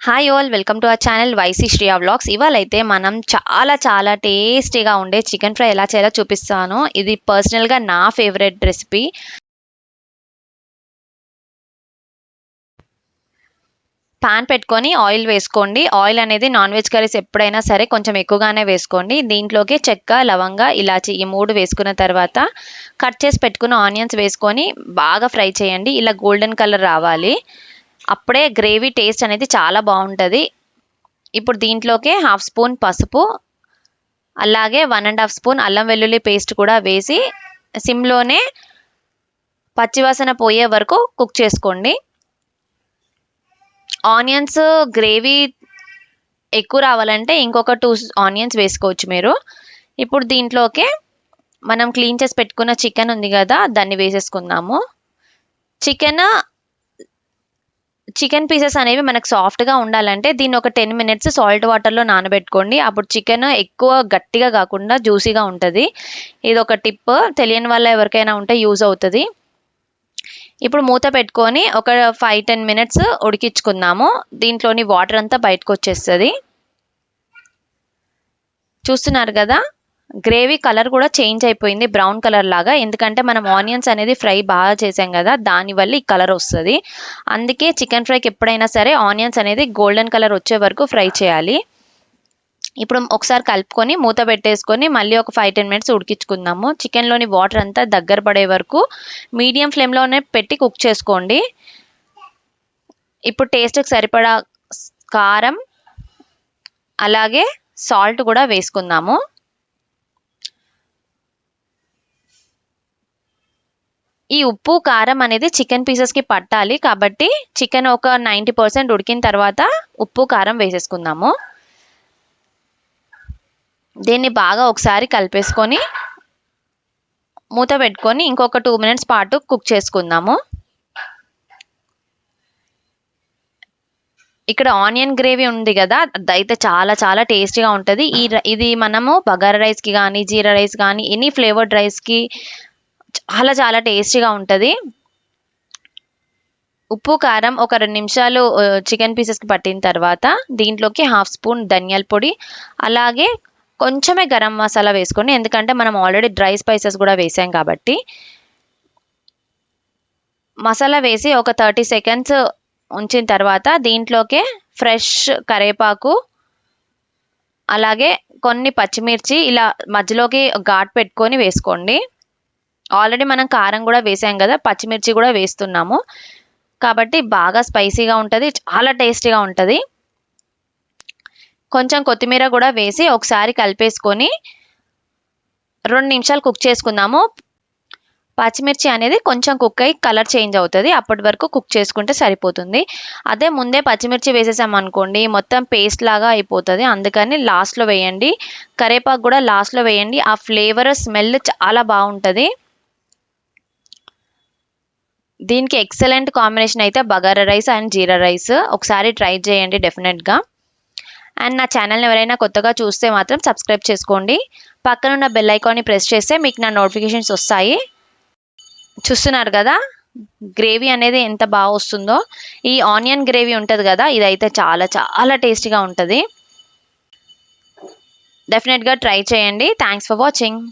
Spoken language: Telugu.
Hi all, welcome to our channel వైసీ శ్రియా వ్లాగ్స్. ఇవాళైతే మనం చాలా టేస్టీగా ఉండే చికెన్ ఫ్రై ఎలా చేయాలో చూపిస్తాను. ఇది పర్సనల్గా నా ఫేవరెట్ రెసిపీ. పాన్ పెట్టుకొని ఆయిల్ వేసుకోండి. ఆయిల్ అనేది నాన్ వెజ్ కర్రీస్ ఎప్పుడైనా సరే కొంచెం ఎక్కువగానే వేసుకోండి. దీంట్లోకి చెక్క, లవంగ, ఇలాచి ఈ 3 వేసుకున్న తర్వాత కట్ చేసి పెట్టుకున్న ఆనియన్స్ వేసుకొని బాగా ఫ్రై చేయండి. ఇలా గోల్డెన్ కలర్ రావాలి. అప్పుడే గ్రేవీ టేస్ట్ అనేది చాలా బాగుంటుంది. ఇప్పుడు దీంట్లోకి 1/2 స్పూన్ పసుపు, అలాగే 1.5 స్పూన్ అల్లం వెల్లుల్లి పేస్ట్ కూడా వేసి సిమ్లోనే పచ్చివాసన పోయే వరకు కుక్ చేసుకోండి. ఆనియన్స్ గ్రేవీ ఎక్కువ రావాలంటే ఇంకొక 2 ఆనియన్స్ వేసుకోవచ్చు మీరు. ఇప్పుడు దీంట్లోకి మనం క్లీన్ చేసి పెట్టుకున్న చికెన్ ఉంది కదా, దాన్ని వేసేసుకుందాము. చికెన్ పీసెస్ అనేవి మనకు సాఫ్ట్గా ఉండాలంటే దీన్ని ఒక 10 మినిట్స్ సాల్ట్ వాటర్లో నానబెట్టుకోండి. అప్పుడు చికెన్ ఎక్కువ గట్టిగా కాకుండా జ్యూసీగా ఉంటుంది. ఇది ఒక టిప్, తెలియని వాళ్ళ ఎవరికైనా ఉంటే యూజ్ అవుతుంది. ఇప్పుడు మూత పెట్టుకొని ఒక 5-10 మినిట్స్ ఉడికించుకుందాము. దీంట్లోని వాటర్ అంతా బయటకు వచ్చేస్తుంది. చూస్తున్నారు కదా, గ్రేవీ కలర్ కూడా చేంజ్ అయిపోయింది, బ్రౌన్ కలర్ లాగా. ఎందుకంటే మనం ఆనియన్స్ అనేది ఫ్రై బాగా చేసాం కదా, దానివల్ల ఈ కలర్ వస్తుంది. అందుకే చికెన్ ఫ్రైకి ఎప్పుడైనా సరే ఆనియన్స్ అనేది గోల్డెన్ కలర్ వచ్చే వరకు ఫ్రై చేయాలి. ఇప్పుడు ఒకసారి కలుపుకొని మూత పెట్టేసుకొని మళ్ళీ ఒక 5-10 మినిట్స్ ఉడికించుకుందాము. చికెన్లోని వాటర్ అంతా దగ్గర పడే వరకు మీడియం ఫ్లేమ్లోనే పెట్టి కుక్ చేసుకోండి. ఇప్పుడు టేస్ట్కి సరిపడా కారం అలాగే సాల్ట్ కూడా వేసుకుందాము. ఈ ఉప్పు కారం అనేది చికెన్ పీసెస్కి పట్టాలి కాబట్టి చికెన్ ఒక 90% ఉడికిన తర్వాత ఉప్పు కారం వేసేసుకుందాము. దీన్ని బాగా ఒకసారి కలిపేసుకొని మూత పెట్టుకొని ఇంకొక 2 మినిట్స్ పాటు కుక్ చేసుకుందాము. ఇక్కడ ఆనియన్ గ్రేవీ ఉంది కదా, అదైతే చాలా టేస్టీగా ఉంటుంది. ఇది మనము బగారా రైస్కి కానీ, జీరా రైస్ కానీ, ఎనీ ఫ్లేవర్డ్ రైస్కి చాలా టేస్టీగా ఉంటుంది. ఉప్పు కారం ఒక 2 నిమిషాలు చికెన్ పీసెస్కి పట్టిన తర్వాత దీంట్లోకి 1/2 స్పూన్ ధనియాల పొడి, అలాగే కొంచెమే గరం మసాలా వేసుకోండి. ఎందుకంటే మనం ఆల్రెడీ డ్రై స్పైసెస్ కూడా వేసాం కాబట్టి. మసాలా వేసి ఒక 30 సెకండ్స్ ఉంచిన తర్వాత దీంట్లోకి ఫ్రెష్ కరివేపాకు, అలాగే కొన్ని పచ్చిమిర్చి ఇలా మధ్యలోకి ఘాటు పెట్టుకొని వేసుకోండి. ఆల్రెడీ మనం కారం కూడా వేసాం కదా, పచ్చిమిర్చి కూడా వేస్తున్నాము కాబట్టి బాగా స్పైసీగా ఉంటుంది, చాలా టేస్టీగా ఉంటుంది. కొంచెం కొత్తిమీర కూడా వేసి ఒకసారి కలిపేసుకొని 2 నిమిషాలు కుక్ చేసుకుందాము. పచ్చిమిర్చి అనేది కొంచెం కుక్ అయ్యి కలర్ చేంజ్ అవుతుంది, అప్పటి వరకు కుక్ చేసుకుంటే సరిపోతుంది. అదే ముందే పచ్చిమిర్చి వేసేసామనుకోండి మొత్తం పేస్ట్ లాగా అయిపోతుంది. అందుకని లాస్ట్లో వేయండి. కరివేపాకు కూడా లాస్ట్లో వేయండి, ఆ ఫ్లేవర్ స్మెల్ చాలా బాగుంటుంది. దీనికి ఎక్సలెంట్ కాంబినేషన్ అయితే bagara rice and jeera rice. ఒకసారి ట్రై చేయండి డెఫినెట్గా. అండ్ నా ఛానల్ని ఎవరైనా కొత్తగా చూస్తే మాత్రం సబ్స్క్రైబ్ చేసుకోండి. పక్కనున్న బెల్ ఐకాన్ని ప్రెస్ చేస్తే మీకు నా నోటిఫికేషన్స్ వస్తాయి. చూస్తున్నారు కదా గ్రేవీ అనేది ఎంత బాగా వస్తుందో. ఈ ఆనియన్ గ్రేవీ ఉంటుంది కదా, ఇదైతే చాలా టేస్టీగా ఉంటుంది. డెఫినెట్గా ట్రై చేయండి. Thanks for watching.